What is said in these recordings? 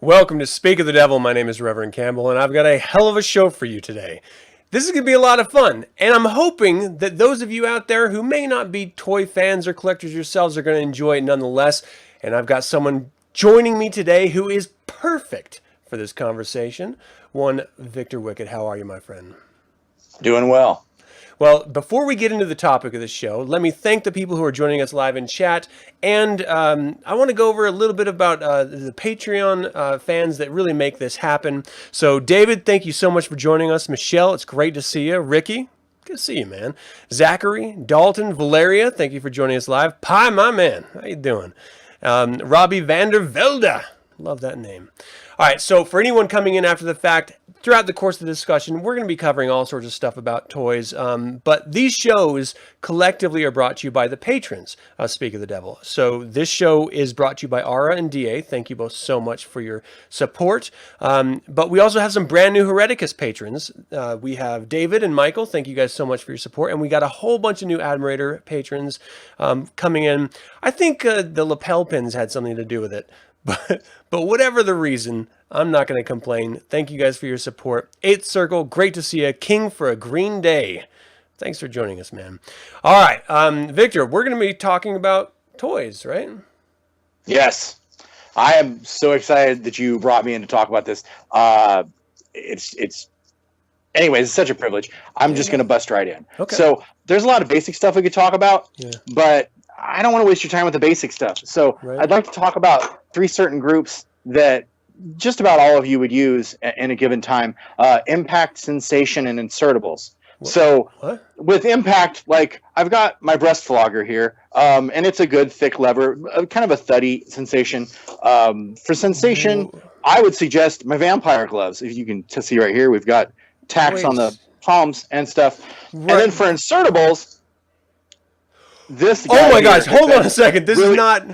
Welcome to Speak of the Devil. My name is Reverend Campbell, and I've got a hell of a show for you today. This is going to be a lot of fun, and I'm hoping that those of you out there who may not be toy fans or collectors yourselves are going to enjoy it nonetheless. And I've got someone joining me today who is perfect for this conversation. One Victor Wickett. How are you, my friend? Doing well. Well, before we get into the topic of the show, let me thank the people who are joining us live in chat. And I want to go over a little bit about the Patreon fans that really make this happen. So, David, thank you so much for joining us. Michelle, it's great to see you. Ricky, good to see you, man. Zachary, Dalton, Valeria, thank you for joining us live. Pi, my man, how you doing? Robbie Vandervelde, love that name. All right, so for anyone coming in after the fact, throughout the course of the discussion, we're going to be covering all sorts of stuff about toys. But these shows collectively are brought to you by the patrons of Speak of the Devil. So this show is brought to you by Ara and DA. Thank you both so much for your support. But we also have some brand new Hereticus patrons. We have David and Michael. Thank you guys so much for your support. And we got a whole bunch of new Admirator patrons coming in. I think the lapel pins had something to do with it. But whatever the reason, I'm not going to complain. Thank you guys for your support. 8th Circle, great to see you. King for a Green Day. Thanks for joining us, man. All right, Victor, we're going to be talking about toys, right? Yes. I am so excited that you brought me in to talk about this. Anyways, it's such a privilege. I'm just going to bust right in. Okay. So there's a lot of basic stuff we could talk about, but I don't want to waste your time with the basic stuff. So I'd like to talk about 3 certain groups that just about all of you would use in a given time. Impact, sensation, and insertables. So with impact, like I've got my breast flogger here, and it's a good thick lever, kind of a thuddy sensation. For sensation, I would suggest my vampire gloves. If you can see right here, we've got tacks on the palms and stuff. And then for insertables, this guy oh my gosh, hold on a second. This really, is not...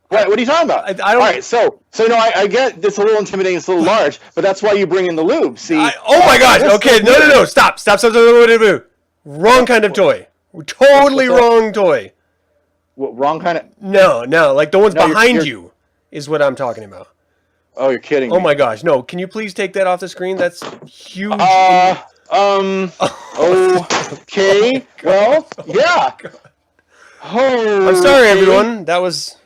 What are you talking about? I don't... All right, so no, I get it's a little intimidating, it's a little large, but that's why you bring in the lube. See? Oh my gosh, okay, no, stop. Wrong kind of toy. Totally wrong toy. What, wrong kind of... No, like the ones behind you is what I'm talking about. Oh, you're kidding me. Oh my gosh, no, can you please take that off the screen? That's huge. Okay, well, yeah. Oh, I'm sorry, everyone. That was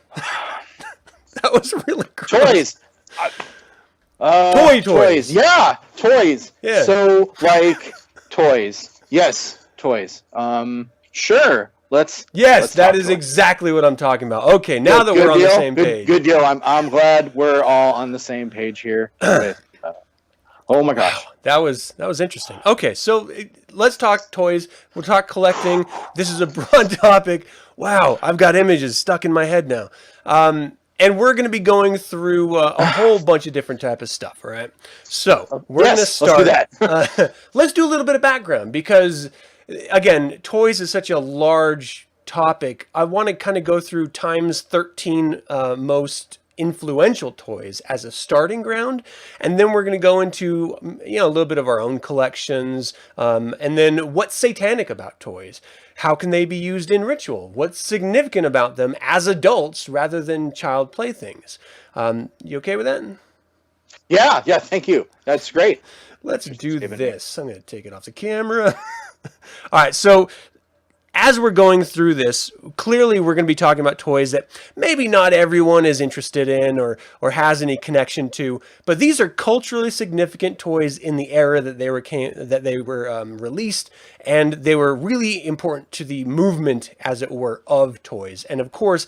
really gross. Toys. Toys. Yeah, toys. Yeah. So, like, toys. Yes, toys. Sure. Let's that is exactly what I'm talking about. Okay, now that we're on the same page. Good deal. I'm glad we're all on the same page here. Oh my gosh. Wow, that was interesting. Okay, so let's talk toys. We'll talk collecting. This is a broad topic. Wow, I've got images stuck in my head now. And we're going to be going through a whole bunch of different type of stuff, all right? So we're going to start. Let's do that. Let's do a little bit of background because, again, toys is such a large topic. I want to kind of go through Time's 13 most influential toys as a starting ground, and then we're going to go into a little bit of our own collections, and then what's satanic about toys, how can they be used in ritual, what's significant about them as adults rather than child playthings. You okay with that? Yeah, thank you, that's great. Let's do this. I'm going to take it off the camera. All right, so as we're going through this, clearly we're going to be talking about toys that maybe not everyone is interested in or has any connection to, but these are culturally significant toys in the era that they were released, and they were really important to the movement, as it were, of toys. And of course,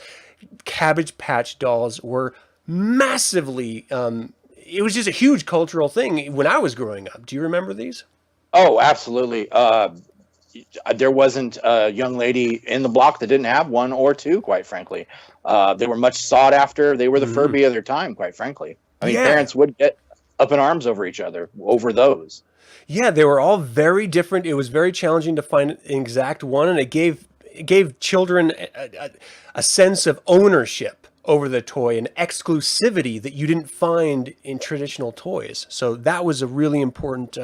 Cabbage Patch dolls were massively, it was just a huge cultural thing when I was growing up. Do you remember these? Oh, absolutely. There wasn't a young lady in the block that didn't have one or two, quite frankly. They were much sought after. They were the Furby of their time, quite frankly. I mean, parents would get up in arms over each other, over those. Yeah, they were all very different. It was very challenging to find an exact one, and it gave children a sense of ownership over the toy and exclusivity that you didn't find in traditional toys. So that was a really important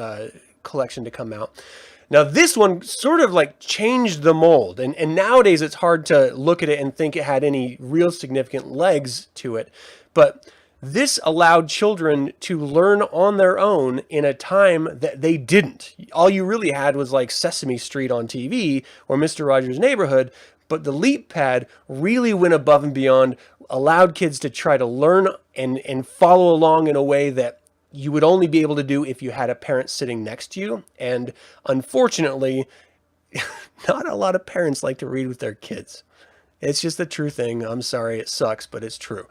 collection to come out. Now, this one sort of like changed the mold, and nowadays it's hard to look at it and think it had any real significant legs to it. But this allowed children to learn on their own in a time that they didn't. All you really had was like Sesame Street on TV or Mr. Rogers' Neighborhood, but the Leap Pad really went above and beyond, allowed kids to try to learn and follow along in a way that you would only be able to do if you had a parent sitting next to you. And unfortunately, not a lot of parents like to read with their kids. It's just the true thing. I'm sorry, it sucks, but it's true.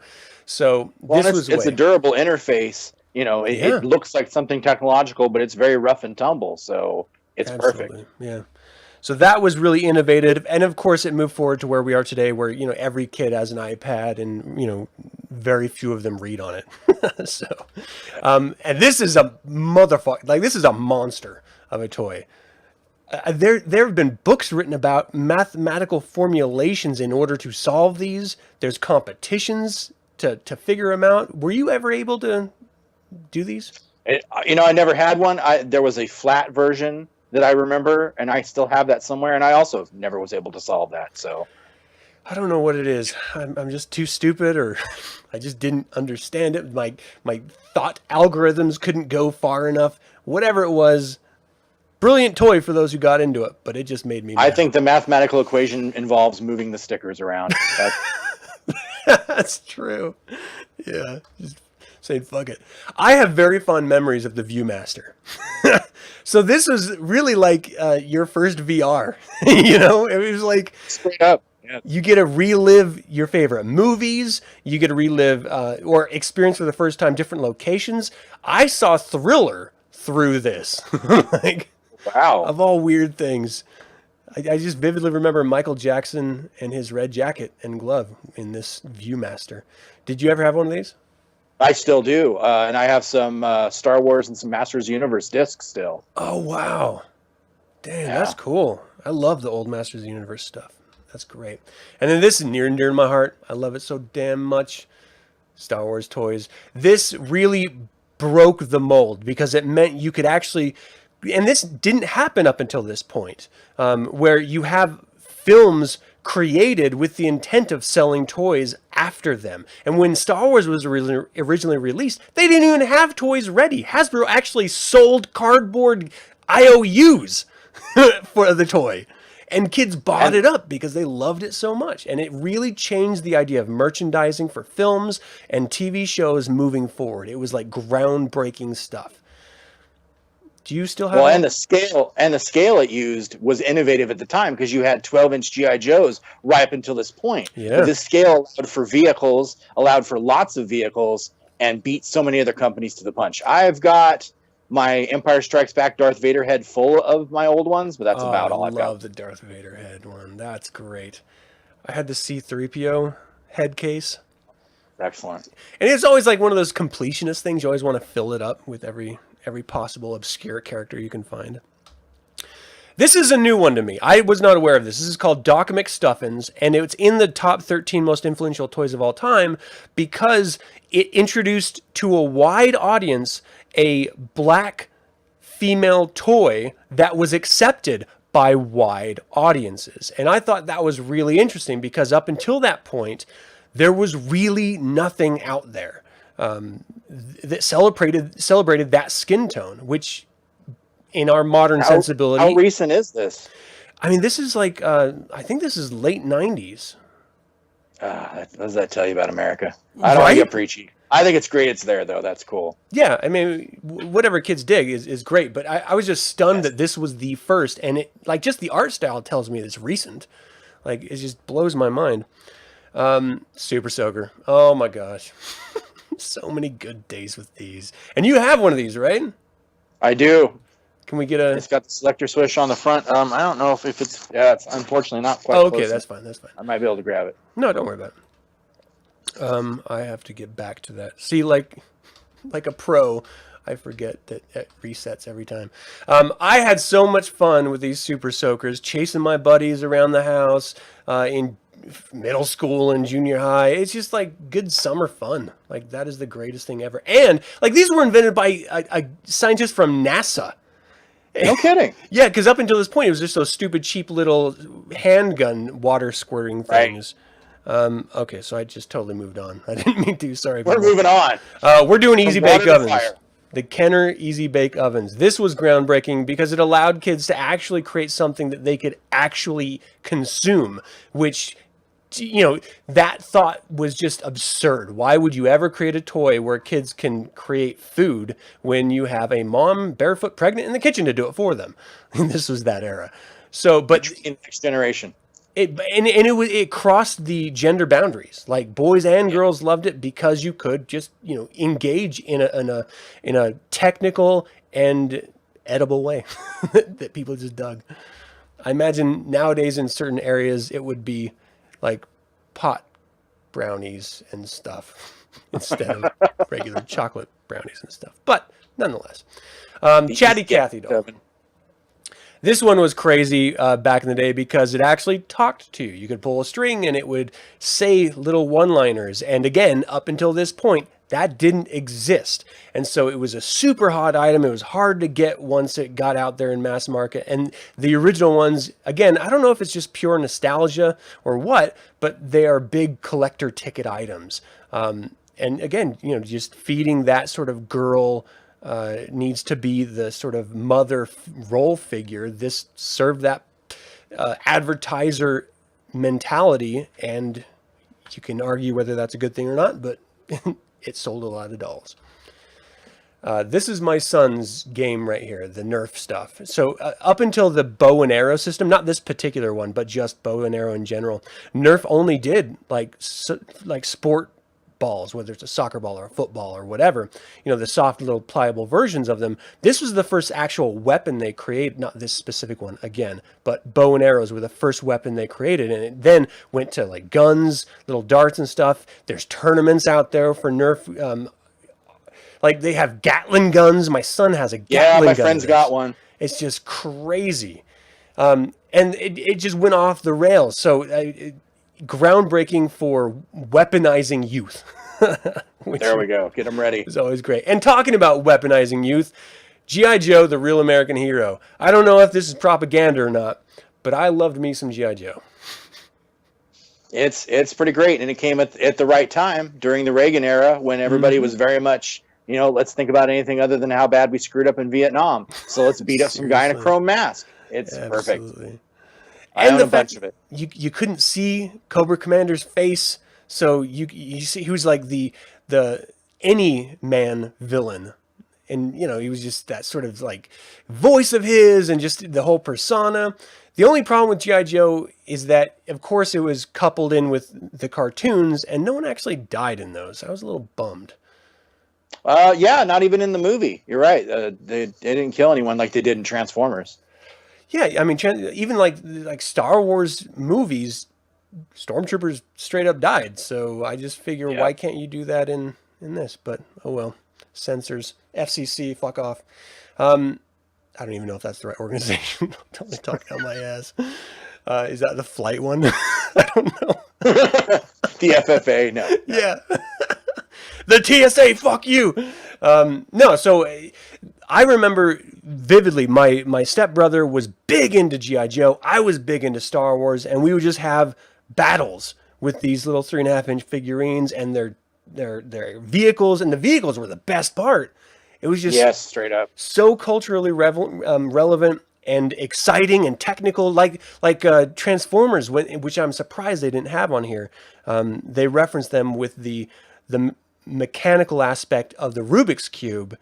So it's a durable interface. It looks like something technological, but it's very rough and tumble. So it's perfect. Yeah. So that was really innovative. And of course, it moved forward to where we are today, where, every kid has an iPad and, very few of them read on it. So, and this is a motherfucker. Like, this is a monster of a toy. There have been books written about mathematical formulations in order to solve these. There's competitions to figure them out. Were you ever able to do these? I never had one. There was a flat version that I remember, and I still have that somewhere. And I also never was able to solve that. So I don't know what it is. I'm just too stupid, or I just didn't understand it. My thought algorithms couldn't go far enough. Whatever it was. Brilliant toy for those who got into it, but it just made me mad. I think the mathematical equation involves moving the stickers around. That's true. Yeah, just saying fuck it. I have very fond memories of the Viewmaster. So this was really like your first VR. It was like straight up. Yeah. You get to relive your favorite movies. You get to relive or experience for the first time different locations. I saw Thriller through this. Wow. Of all weird things. I just vividly remember Michael Jackson and his red jacket and glove in this Viewmaster. Did you ever have one of these? I still do. And I have some Star Wars and some Masters of the Universe discs still. Oh, wow. Damn, that's cool. I love the old Masters of the Universe stuff. That's great. And then this is near and dear to my heart. I love it so damn much. Star Wars toys. This really broke the mold because it meant you could actually... And this didn't happen up until this point, where you have films created with the intent of selling toys after them. And when Star Wars was originally released, they didn't even have toys ready. Hasbro actually sold cardboard IOUs for the toy. And kids bought it up because they loved it so much. And it really changed the idea of merchandising for films and TV shows moving forward. It was like groundbreaking stuff. Do you still have Well, and the scale it used was innovative at the time because you had 12-inch GI Joes right up until this point. Yeah. But this scale allowed for vehicles, allowed for lots of vehicles, and beat so many other companies to the punch. I've got my Empire Strikes Back Darth Vader head full of my old ones, but that's about all I've got. I love the Darth Vader head one. That's great. I had the C-3PO head case. Excellent. And it's always like one of those completionist things. You always want to fill it up with every possible obscure character you can find. This is a new one to me. I was not aware of this. This is called Doc McStuffins, and it's in the top 13 most influential toys of all time because it introduced to a wide audience a black female toy that was accepted by wide audiences. And I thought that was really interesting because up until that point, there was really nothing out there that celebrated that skin tone, which in our modern sensibility... How recent is this? I mean, this is like, I think this is late 90s. What does that tell you about America? I don't want to get preachy. I think it's great it's there, though. That's cool. Yeah, I mean, whatever kids dig is great, but I was just stunned that this was the first, and it, like, just the art style tells me it's recent. Like, it just blows my mind. Super Soaker. Oh, my gosh. So many good days with these. And you have one of these, right? I do. Can we get a... It's got the selector switch on the front. I don't know if it's... Yeah, it's unfortunately not quite okay, close. that's fine, that's fine. I might be able to grab it. No, don't worry about it. I have to get back to that. See, like a pro, I forget that it resets every time. I had so much fun with these Super Soakers, chasing my buddies around the house in middle school and junior high. It's just like good summer fun. Like, that is the greatest thing ever. And like, these were invented by a scientist from NASA. No kidding. Yeah, because up until this point, it was just those stupid, cheap little handgun water squirting things. Okay, so I just totally moved on. I didn't mean to. Sorry. We're moving on. We're doing easy bake ovens. Fire. The Kenner Easy Bake Ovens. This was groundbreaking because it allowed kids to actually create something that they could actually consume, which, you know, that thought was just absurd. Why would you ever create a toy where kids can create food when you have a mom barefoot pregnant in the kitchen to do it for them? And this was that era. So, but in next generation. It crossed the gender boundaries. Like boys and girls loved it because you could just, you know, engage in a technical and edible way that people just dug. I imagine nowadays in certain areas it would be like pot brownies and stuff instead of regular chocolate brownies and stuff. But nonetheless, Chatty Cathy doll. This one was crazy back in the day because it actually talked to you. You could pull a string and it would say little one-liners. And again, up until this point, that didn't exist. And so it was a super hot item. It was hard to get once it got out there in mass market. And the original ones, again, I don't know if it's just pure nostalgia or what, but they are big collector ticket items. And again, you know, just feeding that sort of girl needs to be the sort of mother role figure. This served that advertiser mentality, and you can argue whether that's a good thing or not, but it sold a lot of dolls. This is my son's game right here, the Nerf stuff. So up until the bow and arrow system, not this particular one, but just bow and arrow in general, Nerf only did like sport balls, whether it's a soccer ball or a football or whatever, you know, the soft little pliable versions of them. This was the first actual weapon they created, not this specific one again, but bow and arrows were the first weapon they created. And it then went to like guns, little darts and stuff. There's tournaments out there for Nerf. Like they have Gatling guns. My son has a Gatling gun. Yeah, my friend's got one. It's just crazy. And it just went off the rails. So groundbreaking for weaponizing youth. There we go. Get them ready. It's always great. And talking about weaponizing youth, G.I. Joe, the real American hero. I don't know if this is propaganda or not, but I loved me some G.I. Joe. It's pretty great, and it came at the right time during the Reagan era when everybody was very much, you know, let's think about anything other than how bad we screwed up in Vietnam. So let's beat up some guy in a chrome mask. It's perfect. I own a bunch of it. You couldn't see Cobra Commander's face, so you see he was like the any man villain, and you know he was just that sort of like voice of his and just the whole persona. The only problem with G.I. Joe is that, of course, it was coupled in with the cartoons, and no one actually died in those. I was a little bummed. Yeah, not even in the movie. You're right. They didn't kill anyone like they did in Transformers. Yeah, I mean, even like Star Wars movies, stormtroopers straight up died. So I just figure, why can't you do that in this? But oh well, censors, FCC, fuck off. I don't even know if that's the right organization. Don't me talk down my ass. Is that the flight one? I don't know. The FFA, no. Yeah. The TSA, fuck you. No, so I remember vividly my stepbrother was big into G.I. Joe. I was big into Star Wars, and we would just have battles with these little 3.5-inch figurines and their vehicles, and the vehicles were the best part. It was just straight up so culturally relevant and exciting and technical, like Transformers, which I'm surprised they didn't have on here. They referenced them with the mechanical aspect of the Rubik's Cube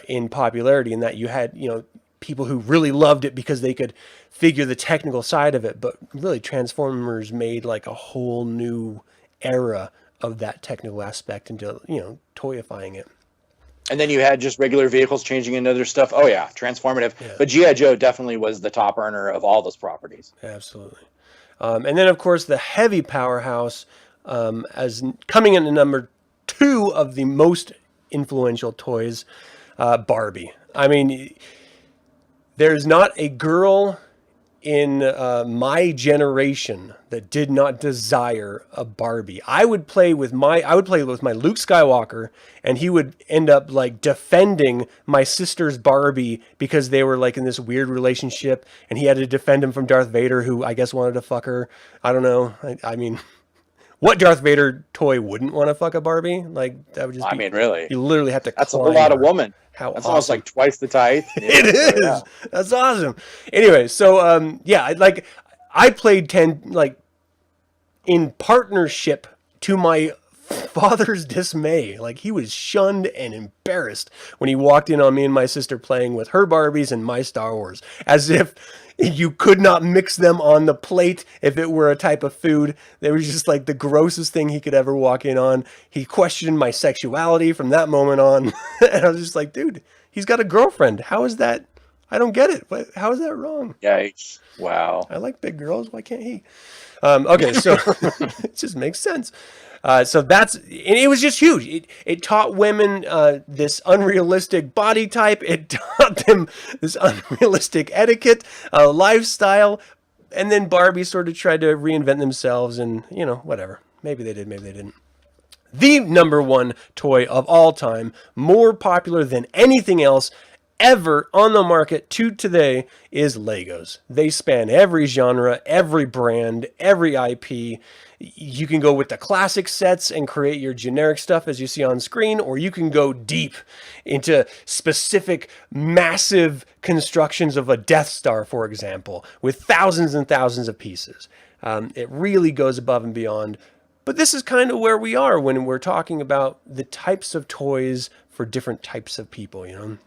in popularity, in that you had, you know, people who really loved it because they could figure the technical side of it, but really Transformers made like a whole new era of that technical aspect into, you know, toyifying it. And then you had just regular vehicles changing into other stuff. Oh yeah, transformative. Yeah. But G.I. Joe definitely was the top earner of all those properties. Absolutely. And then of course the heavy powerhouse, as coming in at number 2 of the most influential toys, Barbie. I mean, there's not a girl in my generation that did not desire a Barbie. I would play with my Luke Skywalker, and he would end up like defending my sister's Barbie because they were like in this weird relationship, and he had to defend him from Darth Vader, who I guess wanted to fuck her. I don't know. I mean, What Darth Vader toy wouldn't want to fuck a Barbie? Like, that would just be... I mean, really? You literally have to That's a climb whole lot her. of woman. How That's awesome. almost like twice the height. It is. So, yeah. That's awesome. Anyway, so, yeah, like, I played 10, like, in partnership to my father's dismay. Like, he was shunned and embarrassed when he walked in on me and my sister playing with her Barbies and my Star Wars, as if you could not mix them on the plate if it were a type of food. They were just like the grossest thing he could ever walk in on. He questioned my sexuality from that moment on. And I was just like, dude, he's got a girlfriend. How is that? I don't get it. How is that wrong? Yikes. Wow. I like big girls. Why can't he? Okay, so it just makes sense. So that's, and it was just huge. It taught women this unrealistic body type. It taught them this unrealistic etiquette, lifestyle. And then Barbie sort of tried to reinvent themselves and, you know, whatever. Maybe they did, maybe they didn't. The number one toy of all time, more popular than anything else ever on the market to today, is Legos. They span every genre, every brand, every IP. You can go with the classic sets and create your generic stuff as you see on screen, or you can go deep into specific massive constructions of a Death Star, for example, with thousands and thousands of pieces. It really goes above and beyond. But this is kind of where we are when we're talking about the types of toys for different types of people, you know?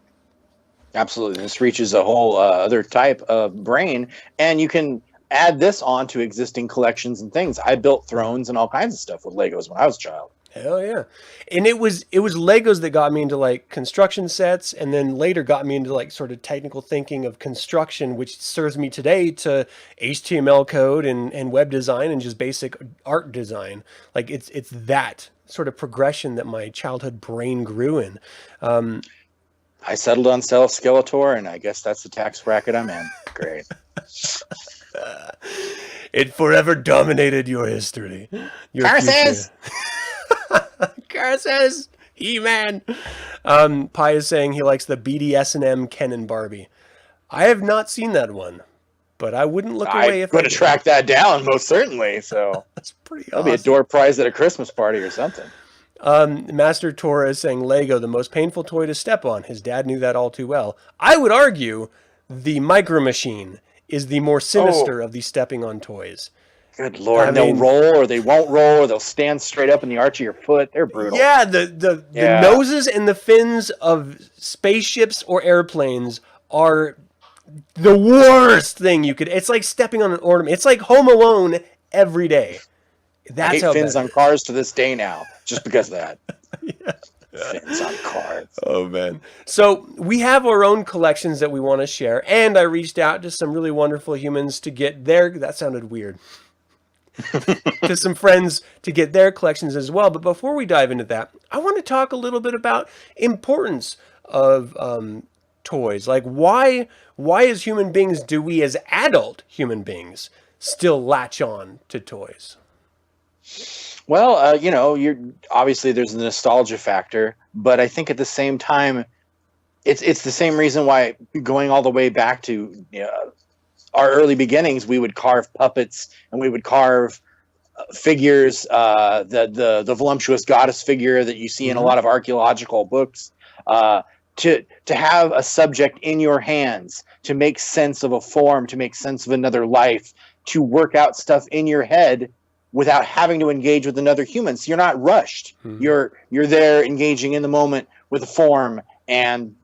Absolutely. This reaches a whole other type of brain, and you can add this on to existing collections and things. I built thrones and all kinds of stuff with Legos when I was a child. Hell yeah. And it was Legos that got me into like construction sets, and then later got me into like sort of technical thinking of construction, which serves me today to HTML code and web design and just basic art design. Like it's that sort of progression that my childhood brain grew in. I settled on Skeletor, and I guess that's the tax bracket I'm in. Great. It forever dominated your history. Your Curses! Curses! He-Man! Pi is saying he likes the BDS&M Ken and Barbie. I have not seen that one, but I wouldn't look away if I could have tracked that down, most certainly. So that's pretty that'll awesome. Be a door prize at a Christmas party or something. Master Torres saying Lego, the most painful toy to step on. His dad knew that all too well. I would argue the Micro Machine is the more sinister of the stepping on toys. Good Lord. They'll roll, or they won't roll, or they'll stand straight up in the arch of your foot. They're brutal. Yeah, the noses and the fins of spaceships or airplanes are the worst thing you could... It's like stepping on an ornament. It's like Home Alone every day. That's I hate fins on cars to this day now, just because of that. Yeah. Fins on cars. Oh, man. So we have our own collections that we want to share, and I reached out to some really wonderful humans to get their... That sounded weird. To some friends to get their collections as well. But before we dive into that, I want to talk a little bit about importance of toys. Like, why as human beings do we, as adult human beings, still latch on to toys? Well, you're obviously there's a nostalgia factor, but I think at the same time, it's the same reason why, going all the way back to our early beginnings, we would carve puppets and we would carve figures, the voluptuous goddess figure that you see in a lot of archaeological books, to have a subject in your hands, to make sense of a form, to make sense of another life, to work out stuff in your head without having to engage with another human. So you're not rushed. You're there engaging in the moment with a form, and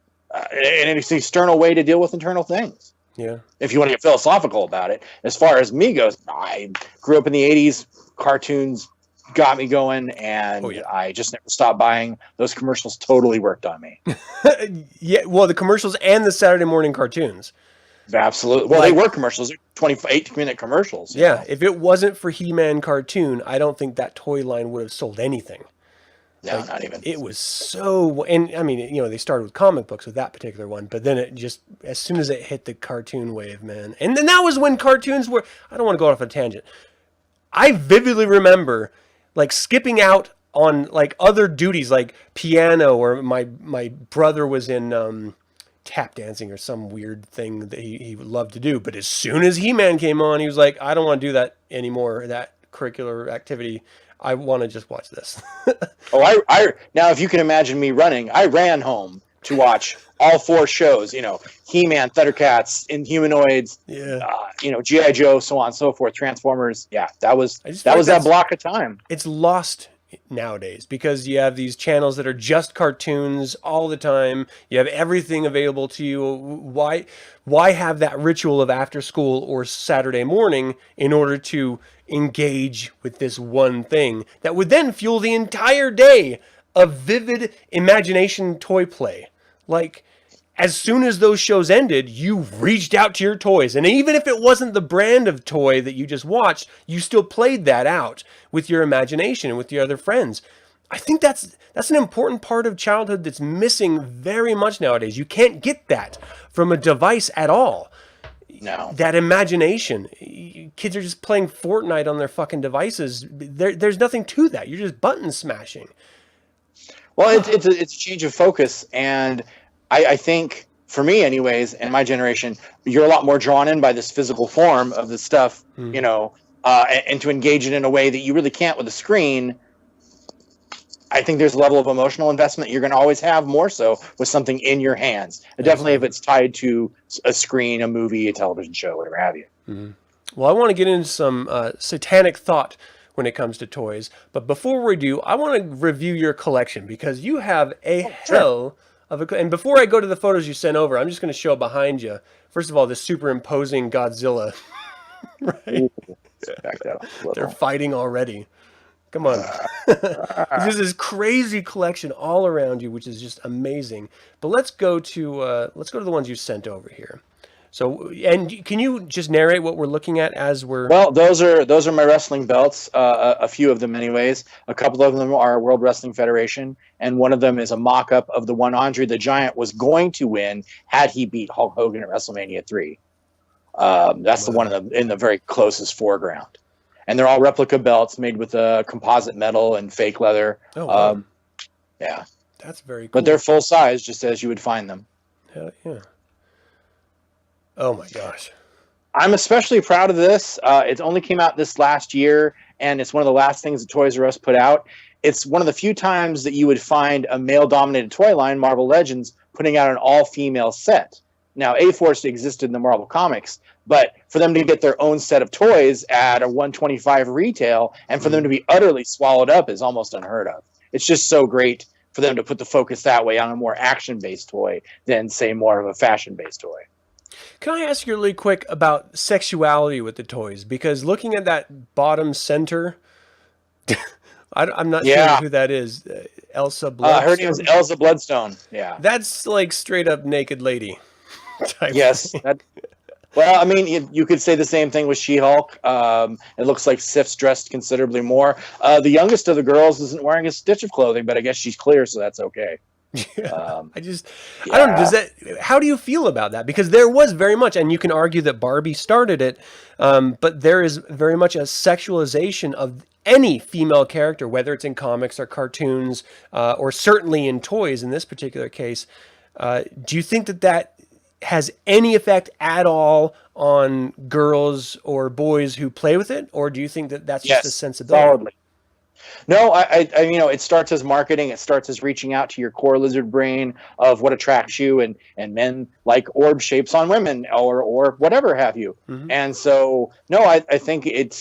it's an external way to deal with internal things. Yeah. If you want to get philosophical about it. As far as me goes, I grew up in the 80s. Cartoons got me going, and I just never stopped buying. Those commercials totally worked on me. Yeah, well, the commercials and the Saturday morning cartoons. Absolutely. Well, they were commercials. 28-minute commercials. Yeah, if it wasn't for He-Man cartoon, I don't think that toy line would have sold anything. No, not even. It was so... And, I mean, they started with comic books with that particular one, but then it just... As soon as it hit the cartoon wave, man. And then that was when cartoons were... I don't want to go off a tangent. I vividly remember, like, skipping out on, like, other duties, like piano, or my brother was in... tap dancing or some weird thing that he loved to do. But as soon as He-Man came on, he was like, I don't want to do that anymore, that curricular activity. I want to just watch this. Oh, I now if you can imagine me running, I ran home to watch all 4 shows. He-Man, Thundercats, Inhumanoids, G.I. Joe, so on and so forth, Transformers. Yeah, that was that block of time. It's lost nowadays because you have these channels that are just cartoons all the time. You have everything available to you. Why have that ritual of after school or Saturday morning in order to engage with this one thing that would then fuel the entire day of vivid imagination toy play? Like, as soon as those shows ended, you reached out to your toys. And even if it wasn't the brand of toy that you just watched, you still played that out with your imagination and with your other friends. I think that's an important part of childhood that's missing very much nowadays. You can't get that from a device at all. No. That imagination. Kids are just playing Fortnite on their fucking devices. There's nothing to that. You're just button smashing. Well, it's a change of focus, and I think, for me anyways, and my generation, you're a lot more drawn in by this physical form of the stuff, and to engage it in a way that you really can't with a screen. I think there's a level of emotional investment you're going to always have more so with something in your hands. Definitely if it's tied to a screen, a movie, a television show, whatever have you. Mm-hmm. Well, I want to get into some satanic thought when it comes to toys. But before we do, I want to review your collection because you have a hell of a... And before I go to the photos you sent over, I'm just going to show behind you. First of all, this superimposing Godzilla. Right? Ooh, back that up a little. They're fighting already. Come on. There's this crazy collection all around you, which is just amazing. But let's go to the ones you sent over here. So, and can you just narrate what we're looking at as we're... Well, those are my wrestling belts, a few of them anyways. A couple of them are World Wrestling Federation, and one of them is a mock-up of the one Andre the Giant was going to win had he beat Hulk Hogan at WrestleMania 3. That's the one in the very closest foreground. And they're all replica belts made with composite metal and fake leather. Oh, wow. Yeah. That's very cool. But they're full size, just as you would find them. Hell yeah. Oh my gosh. I'm especially proud of this. It only came out this last year, and it's one of the last things that Toys R Us put out. It's one of the few times that you would find a male-dominated toy line, Marvel Legends, putting out an all-female set. Now, A-Force existed in the Marvel Comics, but for them to get their own set of toys at a $125 retail and for them to be utterly swallowed up is almost unheard of. It's just so great for them to put the focus that way on a more action-based toy than, say, more of a fashion-based toy. Can I ask you really quick about sexuality with the toys? Because looking at that bottom center, I'm not sure who that is. Elsa Bloodstone? Her name is Elsa Bloodstone, yeah. That's like straight up naked lady type. Yes. Well, I mean, you could say the same thing with She-Hulk. It looks like Sif's dressed considerably more. The youngest of the girls isn't wearing a stitch of clothing, but I guess she's clear, so that's okay. Yeah. I don't know. How do you feel about that? Because there was very much, and you can argue that Barbie started it, but there is very much a sexualization of any female character, whether it's in comics or cartoons, or certainly in toys in this particular case. Do you think that has any effect at all on girls or boys who play with it? Or do you think that that's just a sensibility? Solidly. No, I it starts as marketing. It starts as reaching out to your core lizard brain of what attracts you, and men like orb shapes on women or whatever have you. Mm-hmm. And so, no, I think it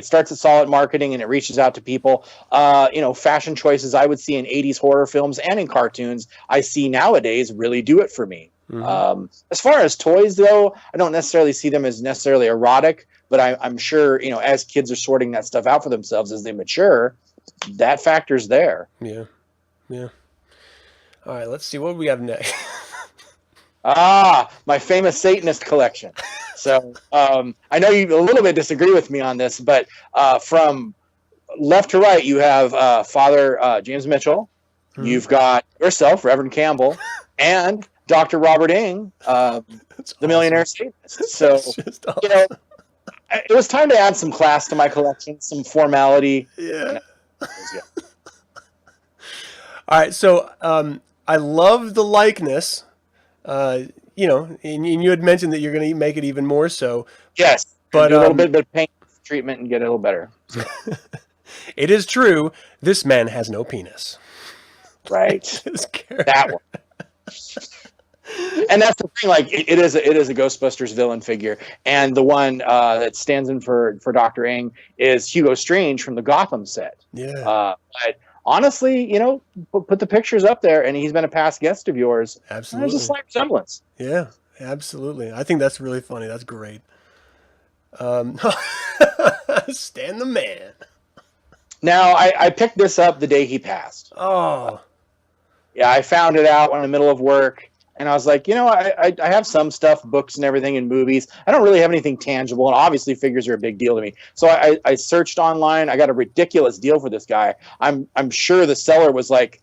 starts as solid marketing and it reaches out to people. Fashion choices I would see in 80s horror films and in cartoons I see nowadays really do it for me. Mm-hmm. As far as toys, though, I don't necessarily see them as necessarily erotic, but I'm sure, as kids are sorting that stuff out for themselves as they mature, that factor's there. Yeah. Yeah. All right, let's see what we have next. My famous Satanist collection. So I know you a little bit disagree with me on this, but from left to right, you have Father James Mitchell. Mm-hmm. You've got yourself, Reverend Campbell, and Dr. Robert Ing, the Millionaire Satanist. So, awesome. It was time to add some class to my collection, some formality. Yeah. All right, so I love the likeness. And you had mentioned that you're going to make it even more so. Yes, but do a little bit of paint treatment and get it a little better. It is true. This man has no penis. Right. This character. That one. And that's the thing. Like it is a Ghostbusters villain figure, and the one that stands in for Dr. Ng is Hugo Strange from the Gotham set. Yeah. But honestly, put the pictures up there, and he's been a past guest of yours. Absolutely. There's a slight resemblance. Yeah, absolutely. I think that's really funny. That's great. Stan the man. Now, I picked this up the day he passed. Oh. Yeah, I found it out in the middle of work, and I was like, I have some stuff, books and everything, and movies. I don't really have anything tangible, and obviously figures are a big deal to me. So I searched online. I got a ridiculous deal for this guy. I'm sure the seller was like,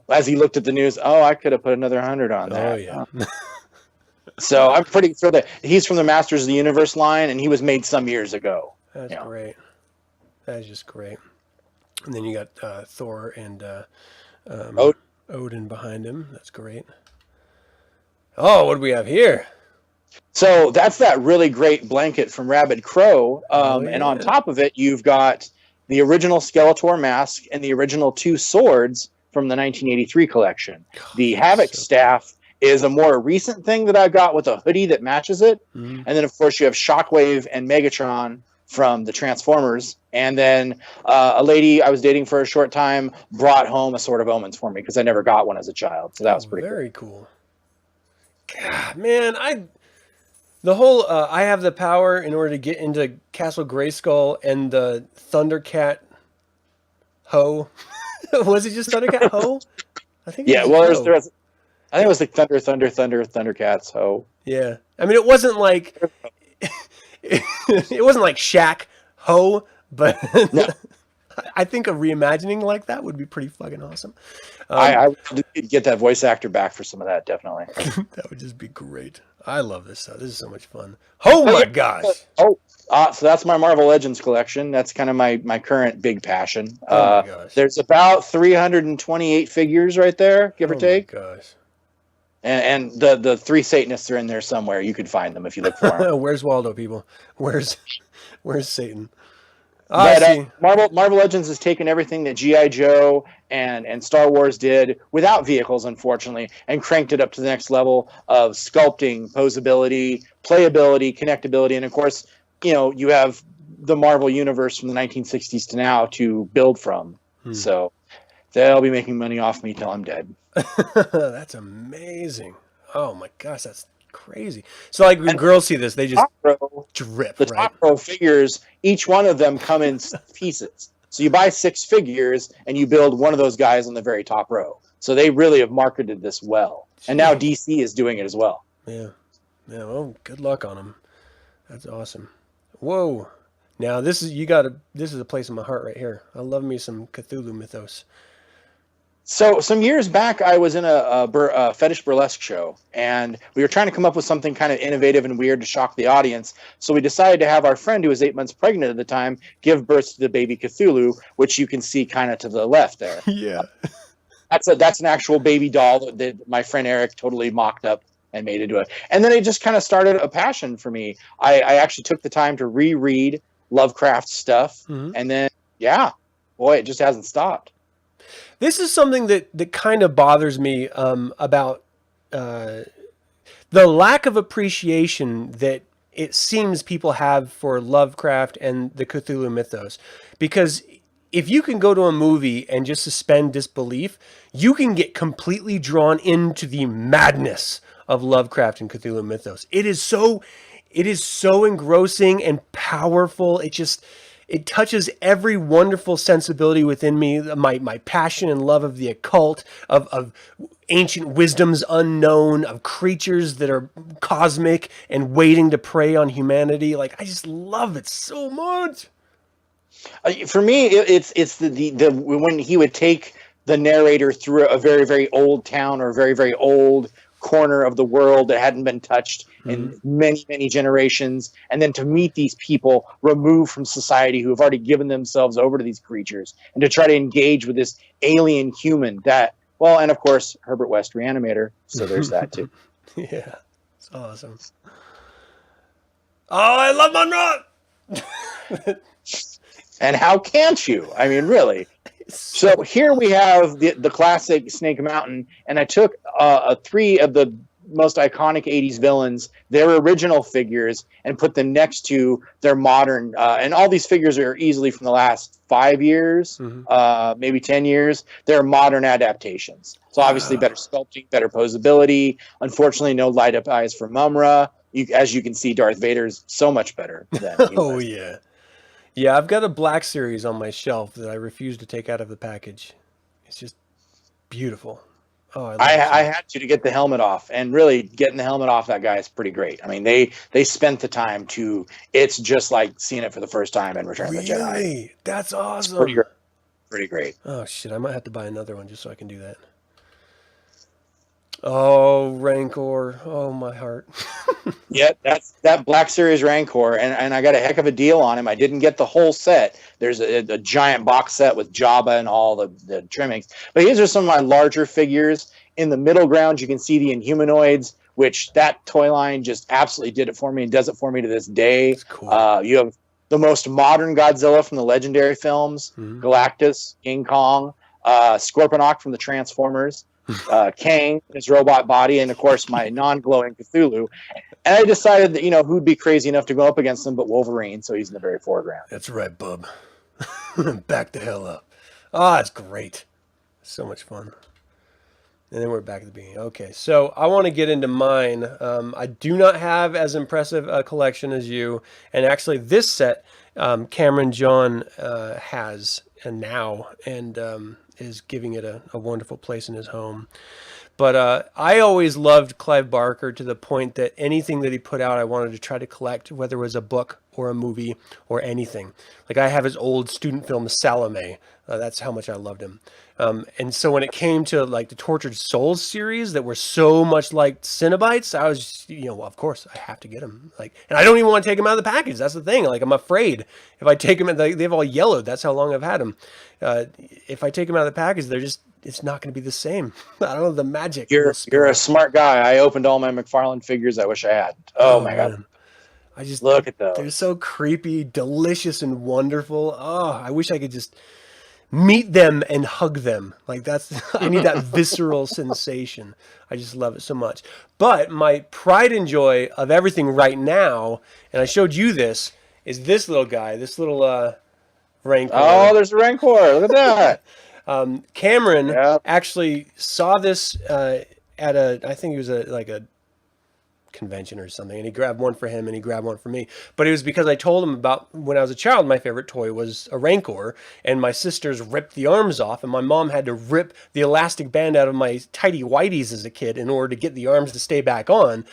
as he looked at the news, oh, I could have put another 100 on that. Oh, yeah. So I'm pretty thrilled that he's from the Masters of the Universe line, and he was made some years ago. That's great. That's just great. And then you got Thor and Odin behind him. That's great. Oh, what do we have here? So that's that really great blanket from Rabid Crow. And on top of it, you've got the original Skeletor mask and the original 2 swords from the 1983 collection. The Havoc staff is a more recent thing that I've got with a hoodie that matches it. Mm-hmm. And then, of course, you have Shockwave and Megatron from the Transformers. And then a lady I was dating for a short time brought home a Sword of Omens for me because I never got one as a child. So that was pretty very cool. God, man, I have the power in order to get into Castle Grayskull and the Thundercat Ho. Was it just Thundercat Ho? I think. Yeah, well, I think it was like Thundercats Ho. Yeah, I mean, it wasn't like it wasn't like Shaq Ho, but no. I think a reimagining like that would be pretty fucking awesome. I would get that voice actor back for some of that, definitely. That would just be great. I love this stuff. This is so much fun. Oh my gosh! So that's my Marvel Legends collection. That's kind of my current big passion. Oh my gosh! There's about 328 figures right there, give or take. Oh my gosh! And the 3 Satanists are in there somewhere. You could find them if you look for them. Where's Waldo, people? Where's Satan? But Marvel Legends has taken everything that G.I. Joe and Star Wars did without vehicles, unfortunately, and cranked it up to the next level of sculpting, posability, playability, connectability, and of course, you have the Marvel Universe from the 1960s to now to build from. So they'll be making money off me till I'm dead. That's amazing. Oh my gosh, that's crazy. So like when girls see this, they just drip. The top row figures, each one of them come in pieces. So you buy 6 figures and you build one of those guys on the very top row. So they really have marketed this well. And now DC is doing it as well. Yeah. Yeah, well, good luck on them. That's awesome. Whoa. Now this is a place in my heart right here. I love me some Cthulhu mythos. So some years back, I was in a fetish burlesque show, and we were trying to come up with something kind of innovative and weird to shock the audience. So we decided to have our friend, who was 8 months pregnant at the time, give birth to the baby Cthulhu, which you can see kind of to the left there. Yeah, that's an actual baby doll that my friend Eric totally mocked up and made into it. And then it just kind of started a passion for me. I actually took the time to reread Lovecraft stuff, and then it just hasn't stopped. This is something that kind of bothers me about the lack of appreciation that it seems people have for Lovecraft and the Cthulhu mythos. Because if you can go to a movie and just suspend disbelief, you can get completely drawn into the madness of Lovecraft and Cthulhu mythos. It is so engrossing and powerful. It touches every wonderful sensibility within me, my passion and love of the occult, of ancient wisdoms unknown, of creatures that are cosmic and waiting to prey on humanity. Like, I just love it so much. For me, it's the when he would take the narrator through a very, very old town or a very, very old corner of the world that hadn't been touched in many, many generations, and then to meet these people removed from society who have already given themselves over to these creatures, and to try to engage with this alien human and of course Herbert West Reanimator, so there's that too. Yeah, it's awesome. Oh, I love Monroe. And how can't you? I mean, really. So here we have the classic Snake Mountain, and I took 3 of the most iconic 80s villains, their original figures, and put them next to their modern, and all these figures are easily from the last 5 years, maybe 10 years. They're modern adaptations. So obviously better sculpting, better posability. Unfortunately, no light up eyes for Mumra. As you can see, Darth Vader's so much better than he was. Yeah. Yeah, I've got a Black Series on my shelf that I refuse to take out of the package. It's just beautiful. Oh, I had to get the helmet off, and really getting the helmet off that guy is pretty great. I mean, they spent the time to. It's just like seeing it for the first time in Return of the Jedi. Really? That's awesome. Pretty great. Oh shit! I might have to buy another one just so I can do that. Oh, Rancor. Oh, my heart. Yeah, that's that Black Series Rancor, and I got a heck of a deal on him. I didn't get the whole set. There's a giant box set with Jabba and all the trimmings. But these are some of my larger figures. In the middle ground, you can see the Inhumanoids, which that toy line just absolutely did it for me and does it for me to this day. That's cool. You have the most modern Godzilla from the legendary films, Galactus, King Kong, Scorponok from the Transformers, Kang, his robot body, and of course my non-glowing Cthulhu. And I decided that, who'd be crazy enough to go up against him but Wolverine, so he's in the very foreground. That's right, bub. Back the hell up. Oh, that's great. So much fun. And then we're back at the beginning. Okay, so I want to get into mine. I do not have as impressive a collection as you. And actually, this set, Cameron John has and is giving it a wonderful place in his home. But I always loved Clive Barker to the point that anything that he put out, I wanted to try to collect, whether it was a book or a movie or anything. Like I have his old student film, Salome. That's how much I loved him. And so when it came to like the Tortured Souls series that were so much like Cenobites, I was, of course I have to get them. And I don't even want to take them out of the package. That's the thing. Like I'm afraid if I take them, they've all yellowed. That's how long I've had them. If I take them out of the package, it's not going to be the same. I don't know the magic. You're a smart guy. I opened all my McFarlane figures. I wish I had. Oh my God. I just look at those. They're so creepy, delicious, and wonderful. Oh, I wish I could just meet them and hug them. I need that visceral sensation. I just love it so much. But my pride and joy of everything right now, and I showed you this, is this little guy, this little Rancor. Oh, there's a Rancor. Look at that. Cameron actually saw this at I think it was a convention or something, and he grabbed one for him and he grabbed one for me. But it was because I told him about when I was a child, my favorite toy was a Rancor, and my sisters ripped the arms off, and my mom had to rip the elastic band out of my tidy whities as a kid in order to get the arms to stay back on.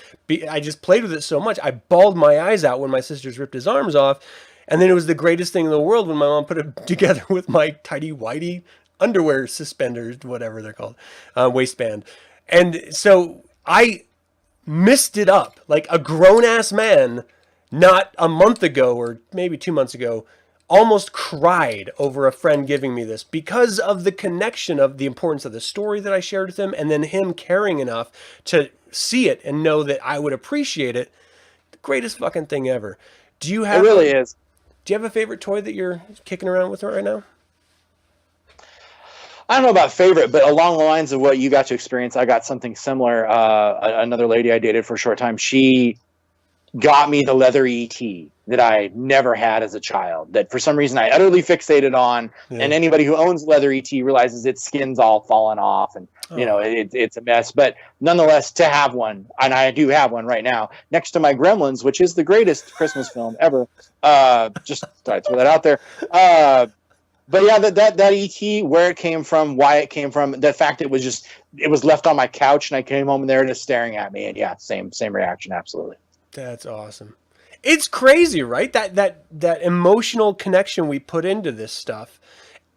I just played with it so much, I bawled my eyes out when my sisters ripped his arms off, and then it was the greatest thing in the world when my mom put it together with my tidy whitey underwear suspenders, whatever they're called, waistband. And so I missed it up like a grown-ass man not a month ago or maybe 2 months ago almost cried over a friend giving me this because of the connection of the importance of the story that I shared with him, and then him caring enough to see it and know that I would appreciate it. The greatest fucking thing ever. It really is. Do you have a favorite toy that you're kicking around with right now? I don't know about favorite, but along the lines of what you got to experience, I got something similar. Another lady I dated for a short time, she got me the leather ET that I never had as a child, that for some reason I utterly fixated on. Yeah. And anybody who owns leather ET realizes its skin's all fallen off and, it's a mess. But nonetheless, to have one, and I do have one right now, next to my Gremlins, which is the greatest Christmas film ever. Just thought I'd throw that out there. But yeah, that ET, where it came from, why it came from, the fact it was left on my couch and I came home and they were just staring at me, and yeah, same reaction, absolutely. That's awesome. It's crazy, right? That emotional connection we put into this stuff.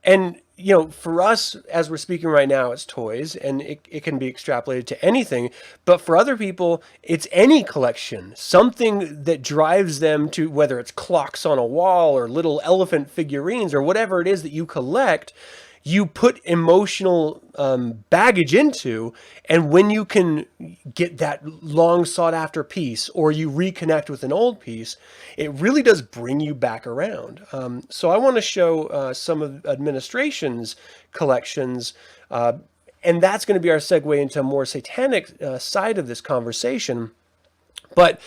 And, for us, as we're speaking right now, it's toys, and it can be extrapolated to anything. But for other people, it's any collection, something that drives them to, whether it's clocks on a wall or little elephant figurines or whatever it is that you collect, you put emotional baggage into, and when you can get that long sought after piece, or you reconnect with an old piece, it really does bring you back around. So I want to show some of administration's collections, and that's going to be our segue into a more satanic side of this conversation. But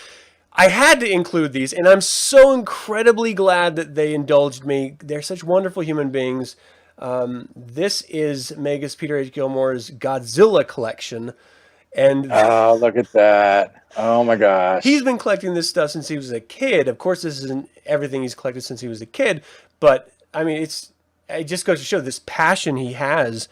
I had to include these, and I'm so incredibly glad that they indulged me. They're such wonderful human beings. This is Magus Peter H. Gilmore's Godzilla collection. And oh, look at that. Oh my gosh. He's been collecting this stuff since he was a kid. Of course, this isn't everything he's collected since he was a kid, but I mean, it just goes to show this passion he has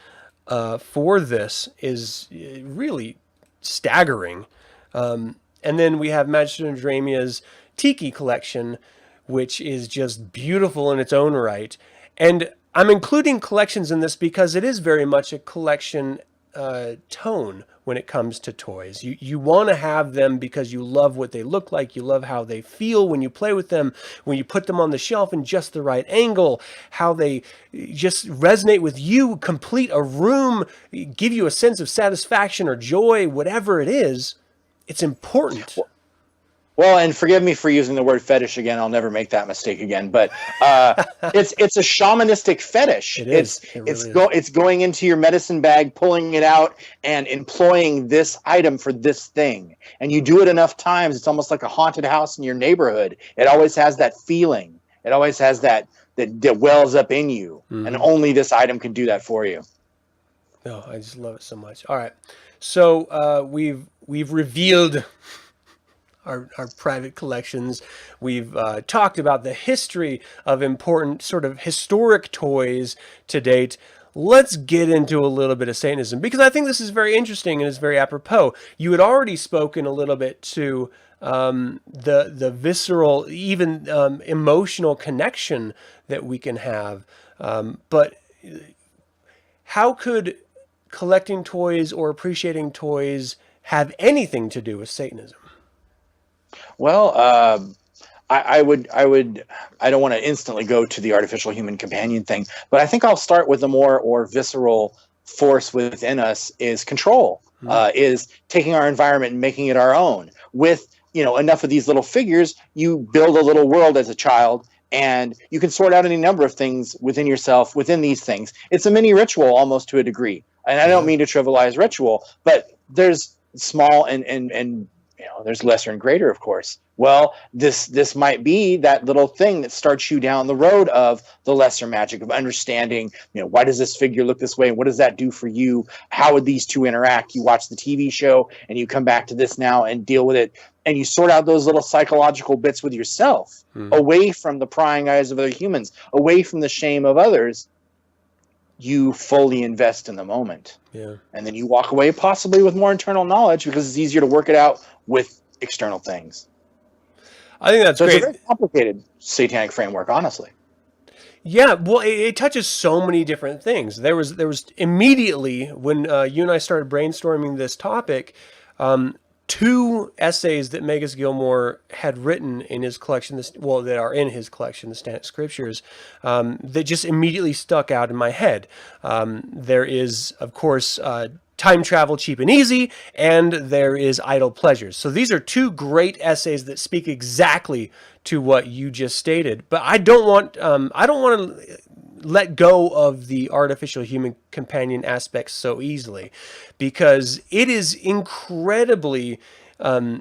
for this is really staggering. And then we have Magister and Dramia's Tiki collection, which is just beautiful in its own right. And I'm including collections in this because it is very much a collection tone when it comes to toys. You want to have them because you love what they look like. You love how they feel when you play with them, when you put them on the shelf in just the right angle, how they just resonate with you, complete a room, give you a sense of satisfaction or joy, whatever it is. It's important. Well, and forgive me for using the word fetish again. I'll never make that mistake again. But it's a shamanistic fetish. It is. It's going into your medicine bag, pulling it out, and employing this item for this thing. And you do it enough times, it's almost like a haunted house in your neighborhood. It always has that feeling. It always has that wells up in you, and only this item can do that for you. Oh, I just love it so much. All right, so we've revealed our private collections. We've talked about the history of important sort of historic toys to date. Let's get into a little bit of Satanism, because I think this is very interesting and is very apropos. You had already spoken a little bit to the visceral, even emotional connection that we can have. But how could collecting toys or appreciating toys have anything to do with Satanism? Well, I don't want to instantly go to the artificial human companion thing, but I think I'll start with the more visceral force within us is control, is taking our environment and making it our own. With, enough of these little figures, you build a little world as a child, and you can sort out any number of things within yourself, within these things. It's a mini ritual almost to a degree. And I don't mean to trivialize ritual, but there's small and there's lesser and greater, of course. Well, this might be that little thing that starts you down the road of the lesser magic of understanding, why does this figure look this way? And what does that do for you? How would these two interact? You watch the TV show and you come back to this now and deal with it. And you sort out those little psychological bits with yourself, away from the prying eyes of other humans, away from the shame of others. You fully invest in the moment. Yeah. And then you walk away possibly with more internal knowledge because it's easier to work it out with external things. I think that's great. It's a very complicated satanic framework, honestly. Yeah, well, it touches so many different things. There was immediately when you and I started brainstorming this topic, 2 essays that Magus Gilmore had written in his collection, that are in his collection, the Satanic Scriptures, that just immediately stuck out in my head. There is, of course, Time Travel Cheap and Easy, and there is Idle Pleasures. So these are 2 great essays that speak exactly to what you just stated. But I don't want to let go of the artificial human companion aspects so easily, because it is incredibly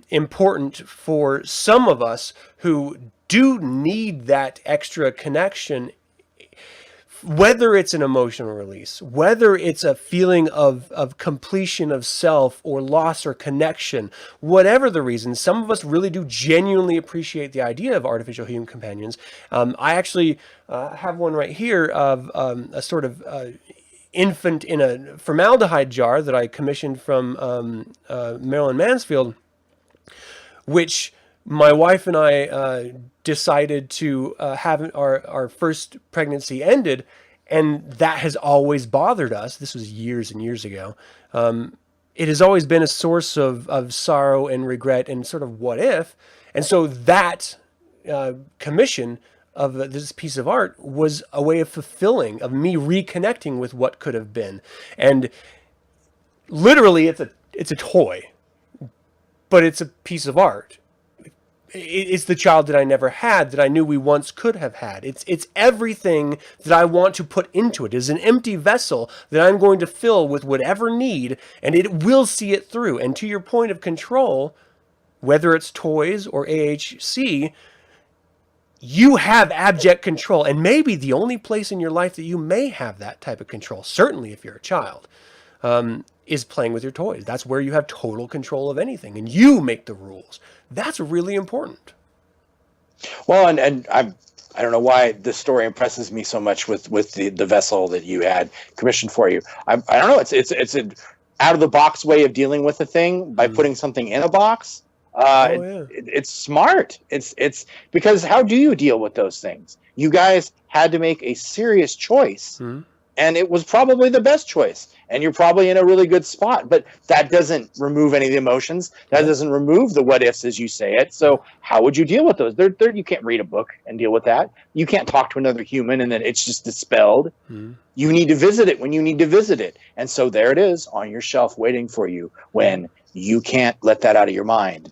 important for some of us who do need that extra connection, whether it's an emotional release, whether it's a feeling of completion of self or loss or connection, whatever the reason. Some of us really do genuinely appreciate the idea of artificial human companions. I actually have one right here of a sort of infant in a formaldehyde jar that I commissioned from Marilyn Mansfield, which my wife and I decided to have our first pregnancy ended, and that has always bothered us. This was years and years ago. It has always been a source of sorrow and regret and sort of what if. And so that commission of this piece of art was a way of fulfilling, of me reconnecting with what could have been. And literally, it's a toy, but it's a piece of art. It's the child that I never had, that I knew we once could have had. It's everything that I want to put into it. It's an empty vessel that I'm going to fill with whatever need, and it will see it through. And to your point of control, whether it's toys or AHC, you have abject control. And maybe the only place in your life that you may have that type of control, certainly if you're a child, is playing with your toys. That's where you have total control of anything, and you make the rules. That's really important. Well, and I don't know why this story impresses me so much with the vessel that you had commissioned for you. I don't know. It's an out of the box way of dealing with a thing by putting something in a box. It's smart. It's because how do you deal with those things? You guys had to make a serious choice, and it was probably the best choice. And you're probably in a really good spot, but that doesn't remove any of the emotions. That doesn't remove the what ifs, as you say it. So how would you deal with those? You can't read a book and deal with that. You can't talk to another human and then it's just dispelled. You need to visit it when you need to visit it. And so there it is on your shelf waiting for you when you can't let that out of your mind.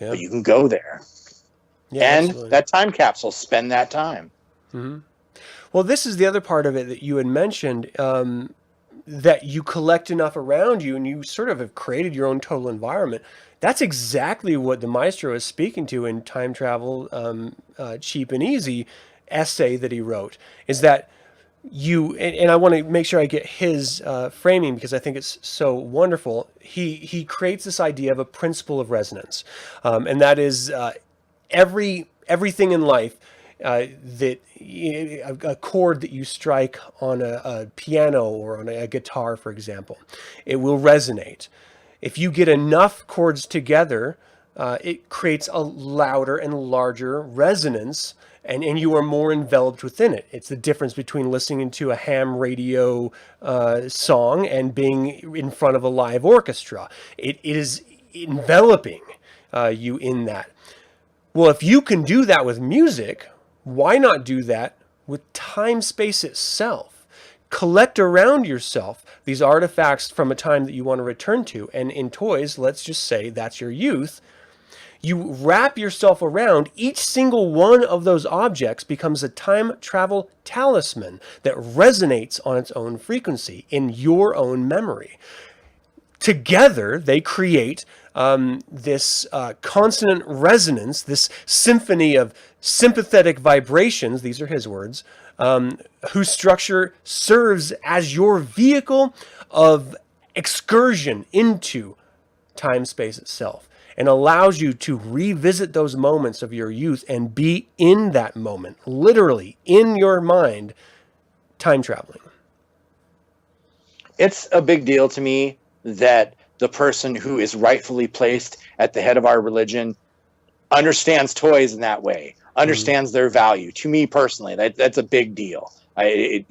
Yeah. But you can go there. Yeah, and absolutely. That time capsule, spend that time. Well, this is the other part of it that you had mentioned, that you collect enough around you and you sort of have created your own total environment. That's exactly what the Maestro is speaking to in Time Travel, Cheap and Easy essay that he wrote, is that you, and I want to make sure I get his framing because I think it's so wonderful. He creates this idea of a principle of resonance, and that is everything in life, that a chord that you strike on a piano or on a guitar, for example, it will resonate. If you get enough chords together, it creates a louder and larger resonance, and you are more enveloped within it. It's the difference between listening to a ham radio song and being in front of a live orchestra. It is enveloping you in that. Well, if you can do that with music, why not do that with time-space itself? Collect around yourself these artifacts from a time that you want to return to. And in toys, let's just say that's your youth. You wrap yourself around each single one of those objects becomes a time travel talisman that resonates on its own frequency in your own memory. Together, they create this consonant resonance, this symphony of sympathetic vibrations, these are his words, whose structure serves as your vehicle of excursion into time-space itself and allows you to revisit those moments of your youth and be in that moment, literally in your mind, time traveling. It's a big deal to me that the person who is rightfully placed at the head of our religion understands toys in that way, understands their value. To me personally, that's a big deal. And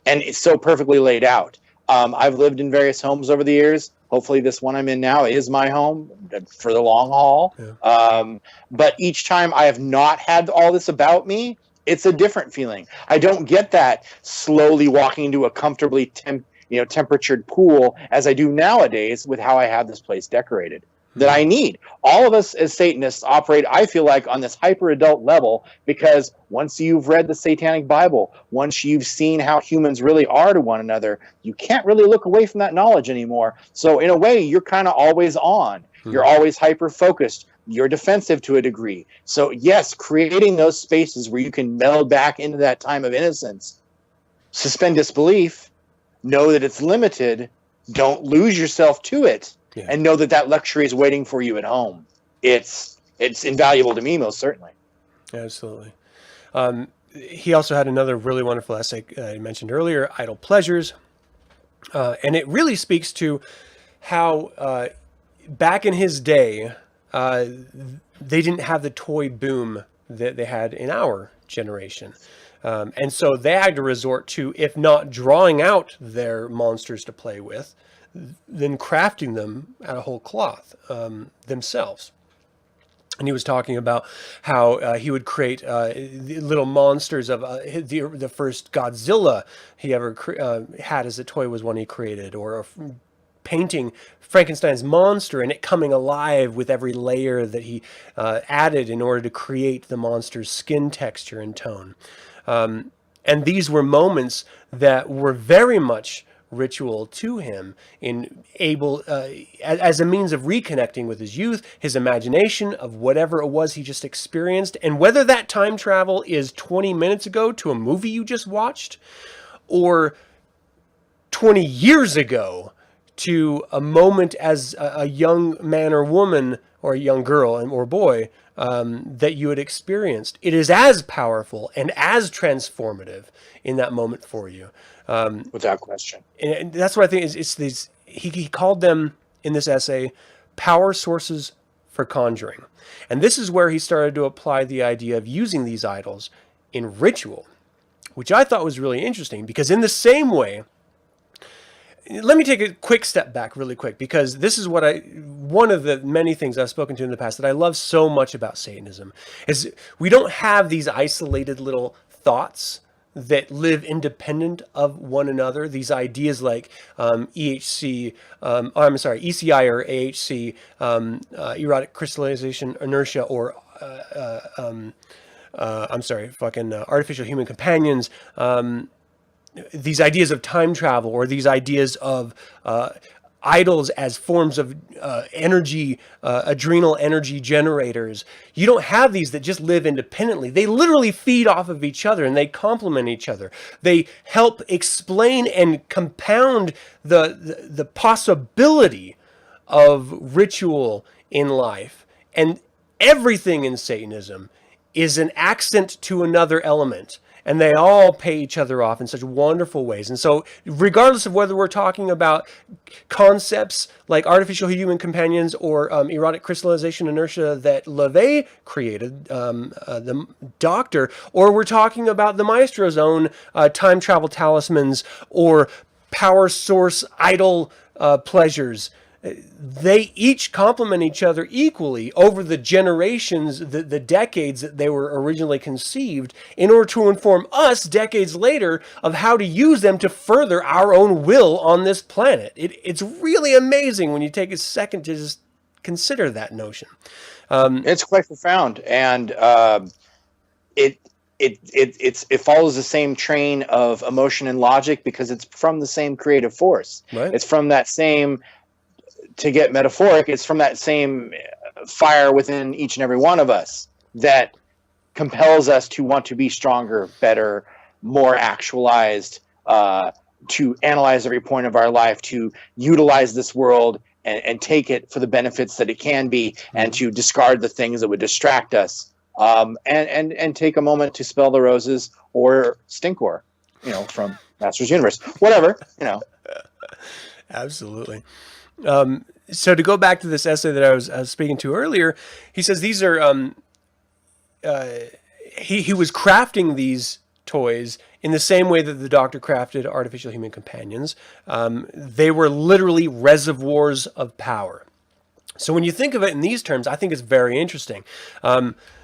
it's so perfectly laid out. I've lived in various homes over the years. Hopefully this one I'm in now is my home for the long haul. Yeah. But each time I have not had all this about me, it's a different feeling. I don't get that slowly walking into a comfortably temperatured pool as I do nowadays with how I have this place decorated. That I need. All of us as Satanists operate, I feel like, on this hyper-adult level because once you've read the Satanic Bible, once you've seen how humans really are to one another, you can't really look away from that knowledge anymore. So in a way, you're kind of always on. You're always hyper-focused. You're defensive to a degree. So yes, creating those spaces where you can meld back into that time of innocence, suspend disbelief, know that it's limited, don't lose yourself to it. Yeah. And know that that luxury is waiting for you at home. It's invaluable to me, most certainly. Absolutely. He also had another really wonderful essay I mentioned earlier, Idle Pleasures. And it really speaks to how back in his day, they didn't have the toy boom that they had in our generation. And so they had to resort to, if not drawing out their monsters to play with, then crafting them out of whole cloth themselves. And he was talking about how he would create the little monsters of the first Godzilla he ever had as a toy was one he created, or painting Frankenstein's monster and it coming alive with every layer that he added in order to create the monster's skin texture and tone. And these were moments that were very much ritual to him, in able as a means of reconnecting with his youth, his imagination of whatever it was he just experienced, and whether that time travel is 20 minutes ago to a movie you just watched, or 20 years ago to a moment as a young man or woman, or a young girl or boy, that you had experienced. It is as powerful and as transformative in that moment for you. Without question. And that's what I think is, it's these, he called them in this essay, power sources for conjuring. And this is where he started to apply the idea of using these idols in ritual, which I thought was really interesting, because in the same way, let me take a quick step back really quick, because this is what one of the many things I've spoken to in the past that I love so much about Satanism is we don't have these isolated little thoughts that live independent of one another. These ideas like ECI or AHC, erotic crystallization inertia, or artificial human companions. These ideas of time travel, or these ideas of idols as forms of energy, adrenal energy generators. You don't have these that just live independently. They literally feed off of each other, and they complement each other. They help explain and compound the possibility of ritual in life. And everything in Satanism is an accent to another element. And they all pay each other off in such wonderful ways. And so regardless of whether we're talking about concepts like artificial human companions or erotic crystallization inertia that LaVey created, the doctor, or we're talking about the Maestro's own time travel talismans or power source idol pleasures, they each complement each other equally over the generations, the decades that they were originally conceived, in order to inform us decades later of how to use them to further our own will on this planet. It's really amazing when you take a second to just consider that notion. It's quite profound, and it follows the same train of emotion and logic, because it's from the same creative force. Right. It's from that same, to get metaphoric, it's from that same fire within each and every one of us that compels us to want to be stronger, better, more actualized, to analyze every point of our life, to utilize this world and take it for the benefits that it can be, and to discard the things that would distract us, and take a moment to spell the roses or Stinkor, from Master's Universe, whatever, Absolutely. So to go back to this essay that I was speaking to earlier, he says these are, he was crafting these toys in the same way that the Doctor crafted artificial human companions. They were literally reservoirs of power. So when you think of it in these terms, I think it's very interesting.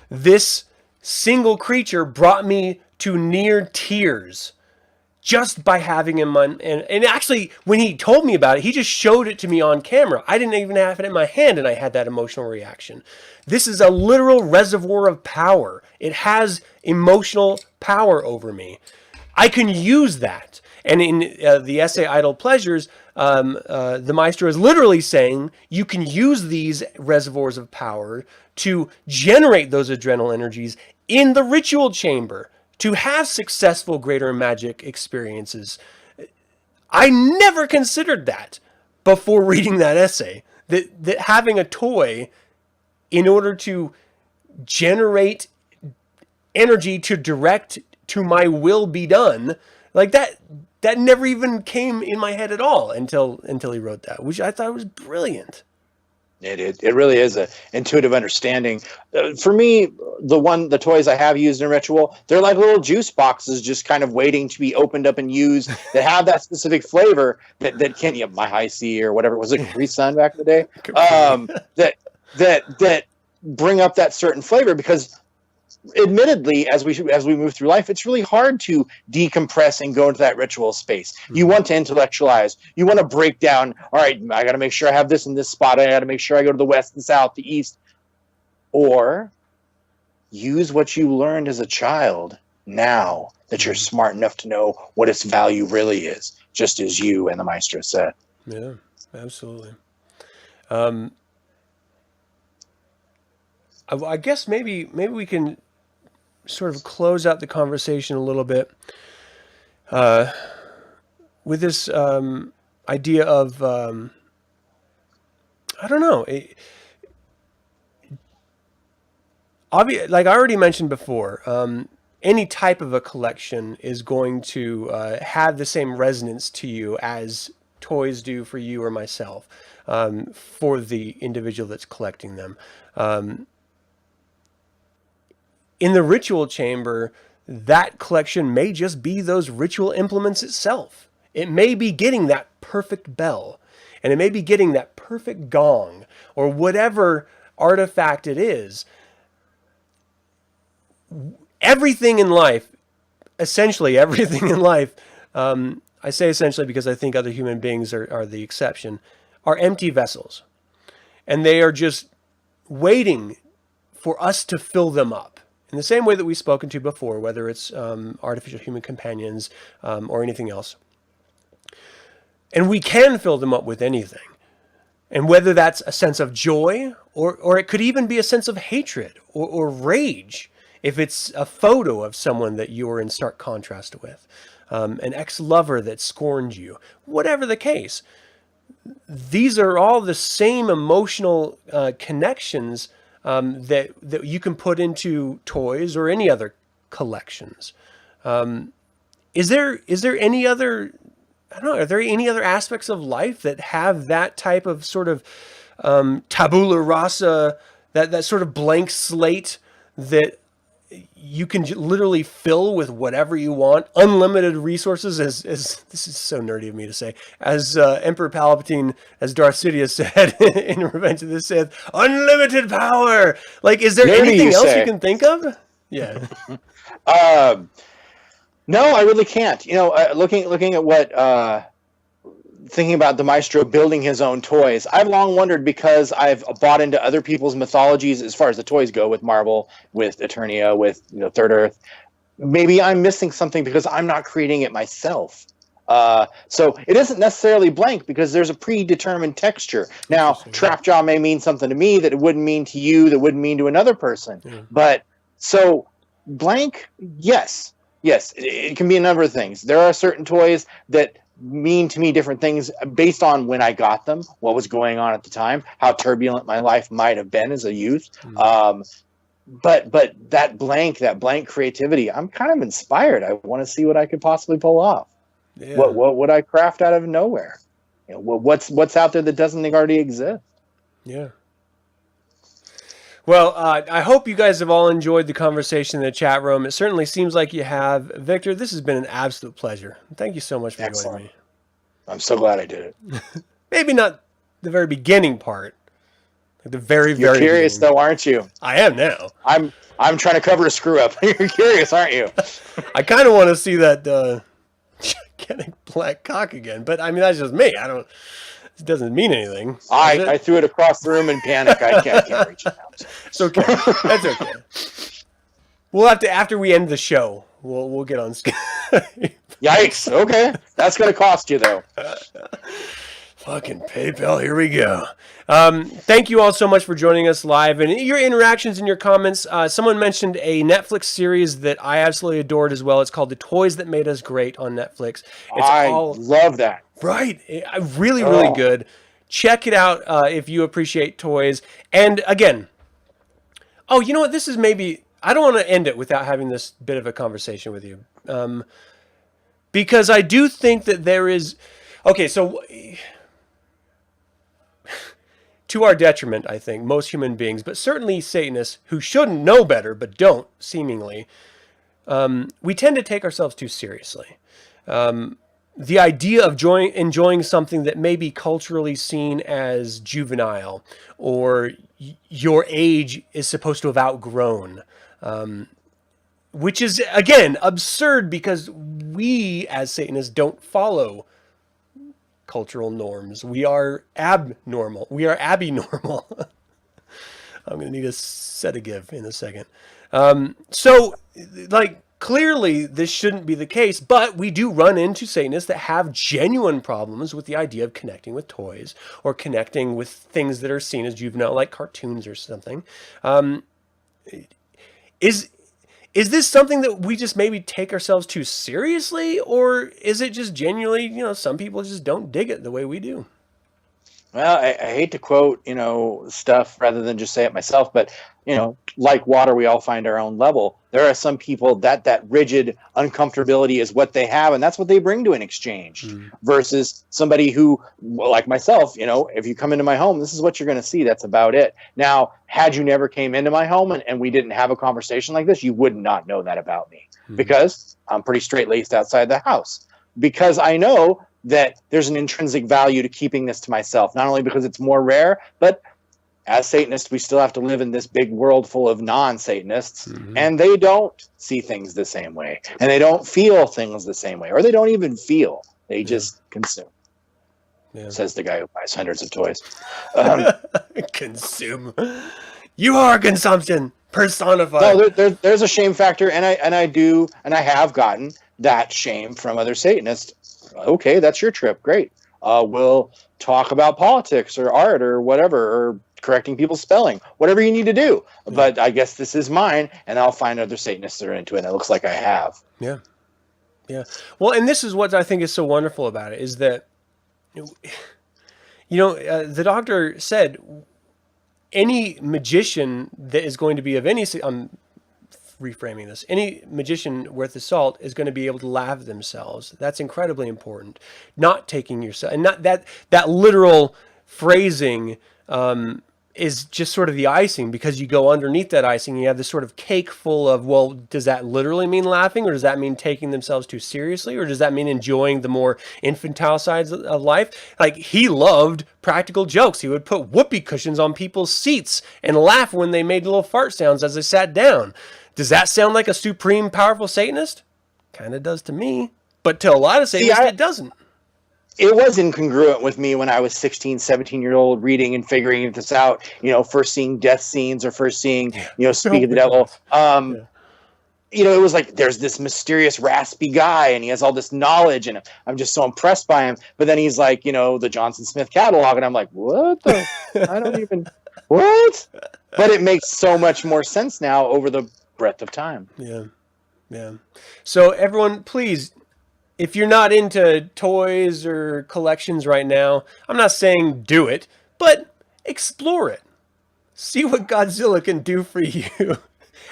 This single creature brought me to near tears just by having him on. And actually, when he told me about it, he just showed it to me on camera. I didn't even have it in my hand, and I had that emotional reaction. This is a literal reservoir of power. It has emotional power over me. I can use that. And in the essay Idle Pleasures, the Maestro is literally saying you can use these reservoirs of power to generate those adrenal energies in the ritual chamber to have successful greater magic experiences. I never considered that before reading that essay, that having a toy in order to generate energy to direct to my will be done, like that never even came in my head at all until he wrote that, which I thought was brilliant. It really is an intuitive understanding. For me, the toys I have used in ritual, they're like little juice boxes, just kind of waiting to be opened up and used, that have that specific flavor that can, my high C or whatever, was it Capri Sun back in the day? That bring up that certain flavor, because admittedly, as we move through life, it's really hard to decompress and go into that ritual space. You want to intellectualize. You want to break down. All right, I got to make sure I have this in this spot. I got to make sure I go to the west and south, the east. Or use what you learned as a child now that you're smart enough to know what its value really is, just as you and the Maestro said. Yeah, absolutely. I guess maybe we can sort of close out the conversation a little bit with this idea of I don't know. Like I already mentioned before, any type of a collection is going to have the same resonance to you as toys do for you or myself, for the individual that's collecting them. In the ritual chamber, that collection may just be those ritual implements itself. It may be getting that perfect bell, and it may be getting that perfect gong, or whatever artifact it is. Everything in life, essentially everything in life, I say essentially because I think other human beings are the exception, are empty vessels. And they are just waiting for us to fill them up. In the same way that we've spoken to before, whether it's artificial human companions or anything else. And we can fill them up with anything. And whether that's a sense of joy, or it could even be a sense of hatred or rage, if it's a photo of someone that you are in stark contrast with, an ex-lover that scorned you, whatever the case. These are all the same emotional connections that you can put into toys or any other collections. Is there any other, I don't know, are there any other aspects of life that have that type of sort of tabula rasa, that sort of blank slate that you can literally fill with whatever you want, unlimited resources, as this is so nerdy of me to say, as Emperor Palpatine, as Darth Sidious said in Revenge of the Sith, unlimited power. Like, is there anything else you can think of? Yeah. No, I really can't. You know, looking at what, thinking about the Maestro building his own toys, I've long wondered, because I've bought into other people's mythologies as far as the toys go, with Marvel, with Eternia, with Third Earth. Maybe I'm missing something because I'm not creating it myself. So it isn't necessarily blank, because there's a predetermined texture. Now, Trapjaw may mean something to me that it wouldn't mean to you, that wouldn't mean to another person. Yeah. But so blank, yes, it can be a number of things. There are certain toys that mean to me different things based on when I got them, what was going on at the time, how turbulent my life might have been as a youth. But that blank creativity, I'm kind of inspired. I want to see what I could possibly pull off. Yeah. What would I craft out of nowhere? What's out there that doesn't already exist? Yeah. Well, I hope you guys have all enjoyed the conversation in the chat room. It certainly seems like you have. Victor, this has been an absolute pleasure. Thank you so much for joining me. I'm so glad I did it. Maybe not the very beginning part. Like the very You're curious beginning. Though, aren't you? I am now. I'm trying to cover a screw up. You're curious, aren't you? I kind of want to see that gigantic black cock again, but I mean, that's just me. It doesn't mean anything. I threw it across the room in panic. I can't reach it out. It's okay. That's okay. We'll have to, after we end the show, we'll get on Skype. Yikes. Okay. That's going to cost you, though. Fucking PayPal. Here we go. Thank you all so much for joining us live and your interactions and your comments. Someone mentioned a Netflix series that I absolutely adored as well. It's called The Toys That Made Us Great on Netflix. I love that. Right. Really, really good. Check it out if you appreciate toys. And again, you know what? This is maybe, I don't want to end it without having this bit of a conversation with you. Because I do think that there is, so to our detriment, I think, most human beings, but certainly Satanists who shouldn't know better, but don't, seemingly, we tend to take ourselves too seriously. the idea of enjoying something that may be culturally seen as juvenile, or your age is supposed to have outgrown, which is, again, absurd because we as Satanists don't follow cultural norms. We are abnormal. We are abnormal. I'm going to need a sedative in a second. So, like, clearly this shouldn't be the case, but we do run into Satanists that have genuine problems with the idea of connecting with toys or connecting with things that are seen as juvenile, like cartoons or something. Is this something that we just maybe take ourselves too seriously, or is it just genuinely, some people just don't dig it the way we do? Well, I hate to quote, stuff rather than just say it myself, but, like water, we all find our own level. There are some people that rigid uncomfortability is what they have, and that's what they bring to an exchange, versus somebody who, like myself, if you come into my home, this is what you're going to see. That's about it. Now, had you never came into my home and we didn't have a conversation like this, you would not know that about me, because I'm pretty straight-laced outside the house, because I know that there's an intrinsic value to keeping this to myself, not only because it's more rare, but as Satanists, we still have to live in this big world full of non-Satanists, and they don't see things the same way, and they don't feel things the same way, or they don't even feel. They just consume. Yeah. Says the guy who buys hundreds of toys. Consume. You are consumption personified. No, there's a shame factor, and I have gotten that shame from other Satanists. Okay, that's your trip. Great. We'll talk about politics or art or whatever, or correcting people's spelling, whatever you need to do. Yeah. But I guess this is mine, and I'll find other Satanists that are into it. And it looks like I have. Yeah. Yeah. Well, and this is what I think is so wonderful about it, is that, the doctor said any magician that is going to be of any, reframing this, any magician worth the salt is going to be able to laugh at themselves. That's incredibly important. Not taking yourself, and not that literal phrasing is just sort of the icing, because you go underneath that icing, you have this sort of cake full of, well, does that literally mean laughing, or does that mean taking themselves too seriously, or does that mean enjoying the more infantile sides of life? Like, he loved practical jokes. He would put whoopee cushions on people's seats and laugh when they made little fart sounds as they sat down. Does that sound like a supreme, powerful Satanist? Kind of does to me. But to a lot of Satanists, it doesn't. It was incongruent with me when I was 16, 17-year-old reading and figuring this out, first seeing death scenes or first seeing, Speak of the Devil. It was like, there's this mysterious raspy guy and he has all this knowledge and I'm just so impressed by him. But then he's like, the Johnson Smith catalog. And I'm like, what the? I don't even, what? But it makes so much more sense now over the breadth of time. Yeah. Yeah. So everyone, please, if you're not into toys or collections right now, I'm not saying do it, but explore it. See what Godzilla can do for you.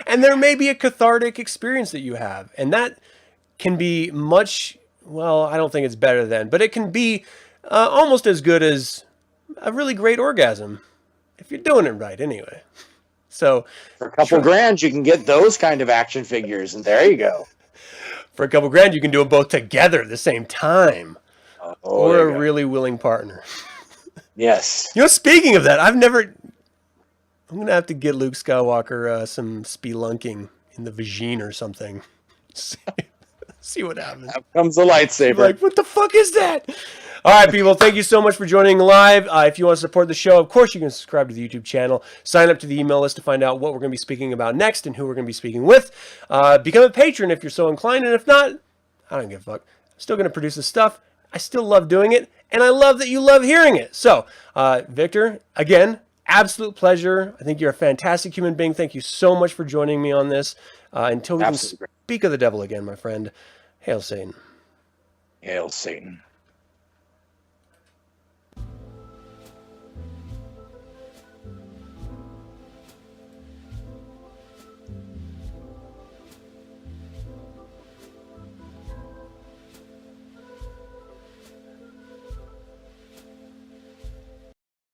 And there may be a cathartic experience that you have. And that can be much, well, I don't think it's better than, but it can be almost as good as a really great orgasm, if you're doing it right anyway. So for a couple grand, you can get those kind of action figures, and there you go. For a couple grand, you can do them both together at the same time. Or a really willing partner. Yes. Speaking of that, I'm going to have to get Luke Skywalker some spelunking in the vagine or something. See what happens. Out comes the lightsaber. Like, what the fuck is that? All right, people, thank you so much for joining live. If you want to support the show, of course, you can subscribe to the YouTube channel. Sign up to the email list to find out what we're going to be speaking about next and who we're going to be speaking with. Become a patron if you're so inclined. And if not, I don't give a fuck. I'm still going to produce this stuff. I still love doing it. And I love that you love hearing it. So, Victor, again, absolute pleasure. I think you're a fantastic human being. Thank you so much for joining me on this. Until we can speak of the devil again, my friend. Hail Satan. Hail Satan.